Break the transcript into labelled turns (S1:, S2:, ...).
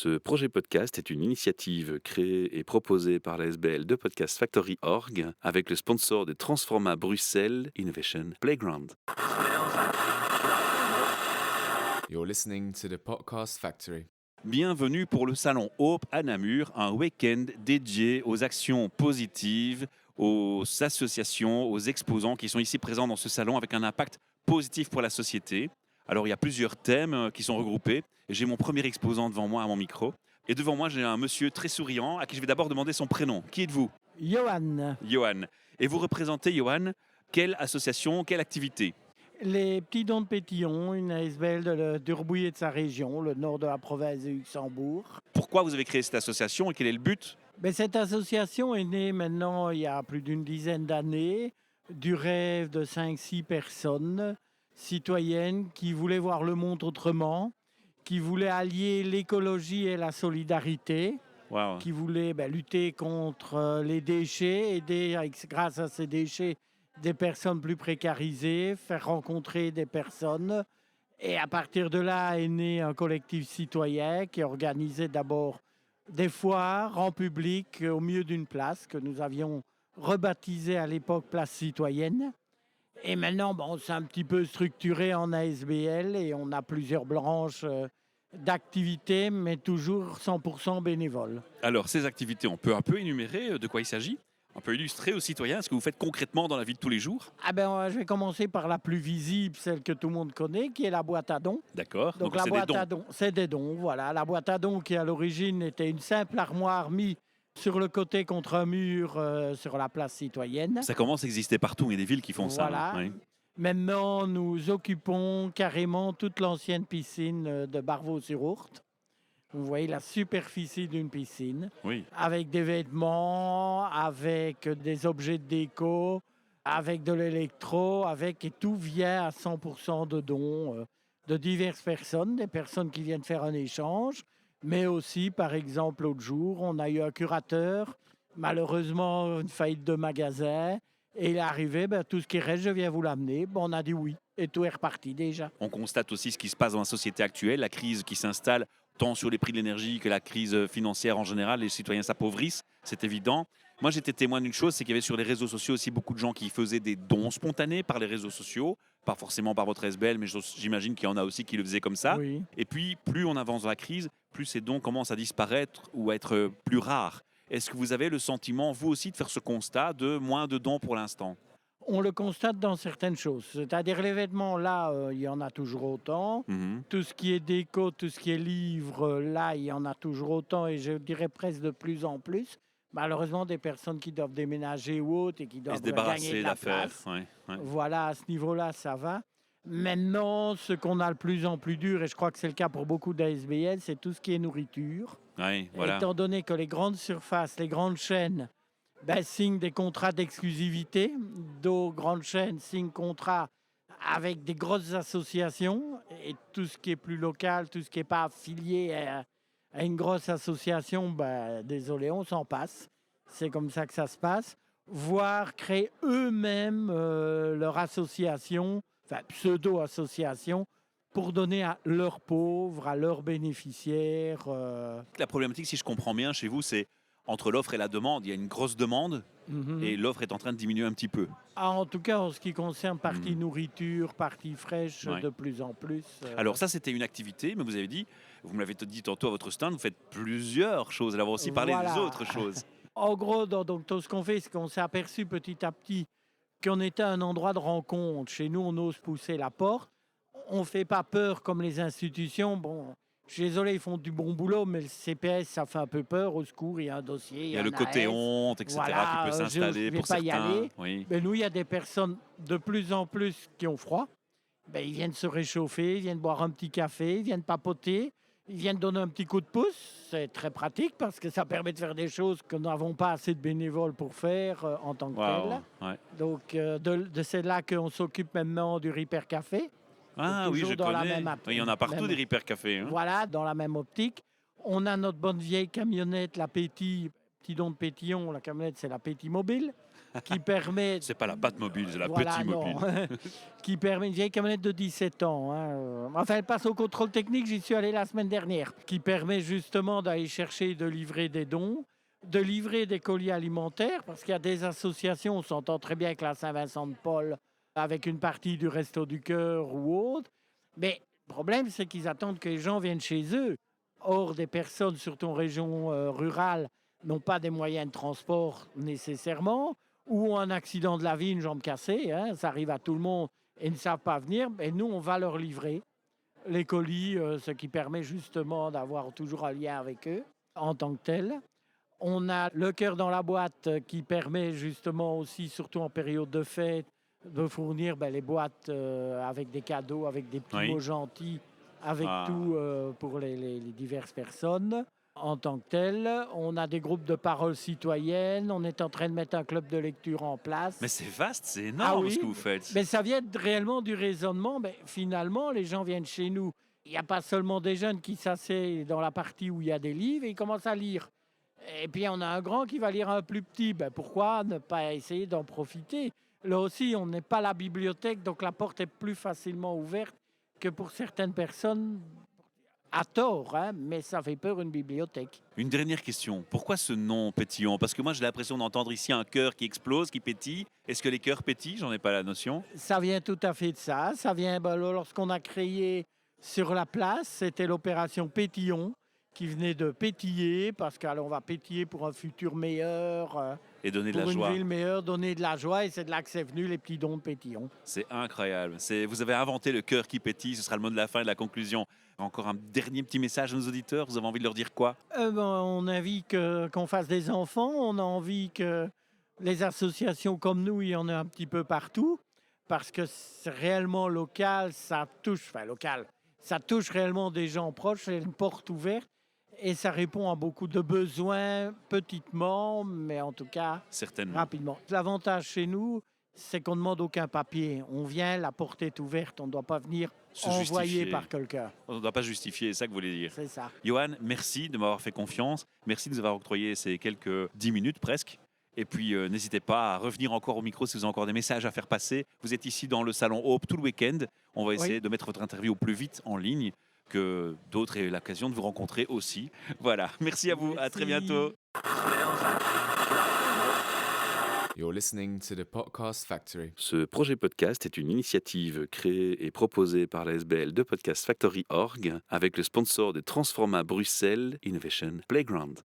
S1: Ce projet podcast est une initiative créée et proposée par la SBL de Podcast Factory Org avec le sponsor de Transforma Bruxelles Innovation Playground.
S2: You're listening to the Podcast Factory.
S1: Bienvenue pour le Salon Hope à Namur, un week-end dédié aux actions positives, aux associations, aux exposants qui sont ici présents dans ce salon avec un impact positif pour la société. Alors il y a plusieurs thèmes qui sont regroupés. Et j'ai mon premier exposant devant moi à mon micro. Et devant moi, j'ai un monsieur très souriant à qui je vais d'abord demander son prénom. Qui êtes-vous ?
S3: Johan,
S1: Johan. Et vous représentez, Johan, quelle association, quelle activité ?
S3: les petits dons de Pétillon, une ASBL d'Urbouille et de sa région, le nord de la province de Luxembourg.
S1: Pourquoi vous avez créé cette association et quel est le but ?
S3: Mais cette association est née maintenant il y a plus d'une dizaine d'années du rêve de 5-6 personnes citoyennes qui voulaient voir le monde autrement, qui voulaient allier l'écologie et la solidarité,
S1: Wow.
S3: qui voulaient lutter contre les déchets, aider grâce à ces déchets des personnes plus précarisées, faire rencontrer des personnes. Et à partir de là est né un collectif citoyen qui organisait d'abord des foires en public au milieu d'une place que nous avions rebaptisée à l'époque Place Citoyenne. Et maintenant, on s'est un petit peu structuré en ASBL et on a plusieurs branches d'activités, mais toujours 100% bénévoles.
S1: Alors, ces activités, on peut un peu énumérer de quoi il s'agit ? On peut illustrer aux citoyens ce que vous faites concrètement dans la vie de tous les jours ?
S3: Je vais commencer par la plus visible, celle que tout le monde connaît, qui est la boîte à dons.
S1: D'accord.
S3: Donc la
S1: c'est
S3: boîte
S1: des dons.
S3: à dons, c'est des dons, voilà. La boîte à dons qui à l'origine était une simple armoire mise sur le côté contre un mur sur la place citoyenne.
S1: Ça commence à exister partout. Il y a des villes qui font
S3: Voilà.
S1: ça. Oui.
S3: Maintenant, nous occupons carrément toute l'ancienne piscine de Barvaux-sur-Ourthe. Vous voyez la superficie d'une piscine,
S1: Oui.
S3: avec des vêtements, avec des objets de déco, avec de l'électro, et tout vient à 100% de dons de diverses personnes, des personnes qui viennent faire un échange, mais aussi, par exemple, l'autre jour, on a eu un curateur, malheureusement, une faillite de magasin, et il est arrivé, tout ce qui reste, je viens vous l'amener. On a dit oui, et tout est reparti déjà.
S1: On constate aussi ce qui se passe dans la société actuelle, la crise qui s'installe tant sur les prix de l'énergie que la crise financière en général. Les citoyens s'appauvrissent, c'est évident. Moi, j'étais témoin d'une chose, c'est qu'il y avait sur les réseaux sociaux aussi beaucoup de gens qui faisaient des dons spontanés par les réseaux sociaux, pas forcément par votre SBL, mais j'imagine qu'il y en a aussi qui le faisaient comme ça.
S3: Oui.
S1: Et puis, plus on avance dans la crise, plus ces dons commencent à disparaître ou à être plus rares. Est-ce que vous avez le sentiment, vous aussi, de faire ce constat de moins de dons pour l'instant ?
S3: On le constate dans certaines choses. C'est-à-dire les vêtements, là, il y en a toujours autant. Tout ce qui est déco, tout ce qui est livre, là, il y en a toujours autant et je dirais presque de plus en plus. Malheureusement, des personnes qui doivent déménager ou autres et qui
S1: Et
S3: doivent
S1: se
S3: gagner
S1: débarrasser
S3: de la
S1: d'affaires.
S3: place.
S1: Ouais.
S3: Voilà, à ce niveau-là, ça va. Maintenant, ce qu'on a le plus en plus dur, et je crois que c'est le cas pour beaucoup d'ASBL, c'est tout ce qui est nourriture.
S1: Ouais, voilà.
S3: Étant donné que les grandes surfaces, les grandes chaînes, signent des contrats d'exclusivité. D'autres grandes chaînes signent contrats avec des grosses associations. Et tout ce qui est plus local, tout ce qui n'est pas affilié à une grosse association, désolé, on s'en passe. C'est comme ça que ça se passe. Voire créer eux-mêmes leur association, pseudo-association, pour donner à leurs pauvres, à leurs bénéficiaires.
S1: La problématique, si je comprends bien, chez vous, c'est entre l'offre et la demande. Il y a une grosse demande et l'offre est en train de diminuer un petit peu.
S3: En tout cas, en ce qui concerne partie nourriture, partie fraîche,
S1: Ouais.
S3: de plus en plus.
S1: Alors ça, c'était une activité, mais vous avez dit, vous me l'avez dit tantôt à votre stand, vous faites plusieurs choses. Alors on va aussi parler
S3: Voilà.
S1: des autres choses.
S3: En gros, donc, tout ce qu'on fait, c'est qu'on s'est aperçu petit à petit qu'on était un endroit de rencontre. Chez nous, on ose pousser la porte. On ne fait pas peur comme les institutions. Bon, je suis désolé, ils font du bon boulot, mais le CPS, ça fait un peu peur. Au secours, il y a un dossier.
S1: Il y a le
S3: un
S1: côté
S3: AS.
S1: honte, etc.
S3: Voilà,
S1: qui peut
S3: je
S1: s'installer
S3: vais
S1: pour
S3: pas y
S1: certains.
S3: aller.
S1: Oui.
S3: Mais nous, il y a des personnes de plus en plus qui ont froid. Ils viennent se réchauffer, ils viennent boire un petit café, ils viennent papoter, ils viennent donner un petit coup de pouce. C'est très pratique parce que ça permet de faire des choses que nous n'avons pas assez de bénévoles pour faire en tant que
S1: Wow.
S3: telles.
S1: Ouais.
S3: Donc, c'est là qu'on s'occupe maintenant du Repair Café.
S1: Ah oui,
S3: toujours
S1: je
S3: dans la
S1: connais.
S3: même
S1: Oui, il y en a partout
S3: même-
S1: des Repair Café. Hein.
S3: Voilà, dans la même optique. On a notre bonne vieille camionnette, la Petit don de Pétillon. La camionnette, c'est la Petit Mobile. qui permet...
S1: C'est pas la Batmobile, c'est la
S3: Voilà,
S1: petite
S3: non.
S1: mobile.
S3: Qui permet une vieille camionnette de 17 ans. Hein. Enfin, elle passe au contrôle technique, j'y suis allé la semaine dernière. Qui permet justement d'aller chercher de livrer des dons, de livrer des colis alimentaires, parce qu'il y a des associations, on s'entend très bien avec la Saint-Vincent-de-Paul, avec une partie du Resto du Cœur ou autre. Mais le problème, c'est qu'ils attendent que les gens viennent chez eux. Or, des personnes, surtout en région rurale, n'ont pas des moyens de transport nécessairement, ou ont un accident de la vie, une jambe cassée, hein, ça arrive à tout le monde, et ne savent pas venir. Et nous, on va leur livrer les colis, ce qui permet justement d'avoir toujours un lien avec eux en tant que tel. On a le cœur dans la boîte qui permet justement aussi, surtout en période de fête, de fournir les boîtes avec des cadeaux, avec des petits
S1: Oui.
S3: mots gentils, avec
S1: Ah.
S3: tout pour les diverses personnes. En tant que tel, on a des groupes de parole citoyennes, on est en train de mettre un club de lecture en place.
S1: Mais c'est vaste, c'est énorme
S3: oui.
S1: ce que vous faites.
S3: Mais ça vient réellement du raisonnement. Mais finalement, les gens viennent chez nous. Il n'y a pas seulement des jeunes qui s'asseyent dans la partie où il y a des livres et ils commencent à lire. Et puis, on a un grand qui va lire un plus petit. Pourquoi ne pas essayer d'en profiter? Là aussi, on n'est pas la bibliothèque, donc la porte est plus facilement ouverte que pour certaines personnes, à tort, hein, mais ça fait peur une bibliothèque.
S1: Une dernière question. Pourquoi ce nom pétillant? Parce que moi, j'ai l'impression d'entendre ici un cœur qui explose, qui pétille. Est-ce que les cœurs pétillent? J'en ai pas la notion.
S3: Ça vient tout à fait de ça. Ça vient lorsqu'on a créé sur la place, c'était l'opération Pétillon qui venait de pétiller parce qu'on va pétiller pour un futur meilleur,
S1: Et donner de
S3: pour
S1: la
S3: une
S1: joie.
S3: ville meilleure, donner de la joie. Et c'est de là que c'est venu les petits dons de Pétillon.
S1: C'est incroyable. Vous avez inventé le cœur qui pétille. Ce sera le mot de la fin et de la conclusion. Encore un dernier petit message à nos auditeurs. Vous avez envie de leur dire quoi?
S3: On a envie qu'on fasse des enfants. On a envie que les associations comme nous, il y en a un petit peu partout. Parce que c'est réellement local, ça touche réellement des gens proches, c'est une porte ouverte et ça répond à beaucoup de besoins, petitement, mais en tout cas
S1: Certainement.
S3: rapidement. L'avantage chez nous, c'est qu'on ne demande aucun papier. On vient, la porte est ouverte, on ne doit pas venir
S1: Se
S3: envoyé
S1: justifier.
S3: par quelqu'un.
S1: On ne doit pas justifier, c'est ça que vous voulez dire.
S3: C'est ça.
S1: Johan, merci de m'avoir fait confiance. Merci de nous avoir octroyé ces quelques 10 minutes presque. Et puis, n'hésitez pas à revenir encore au micro si vous avez encore des messages à faire passer. Vous êtes ici dans le Salon Hope tout le week-end. On va essayer de mettre votre interview au plus vite en ligne, que d'autres aient l'occasion de vous rencontrer aussi. Voilà, merci à vous. À très
S3: Merci.
S1: bientôt.
S2: You're listening to the Podcast Factory.
S1: Ce projet podcast est une initiative créée et proposée par la SBL de Podcast Factory Org avec le sponsor de Transforma Bruxelles Innovation Playground.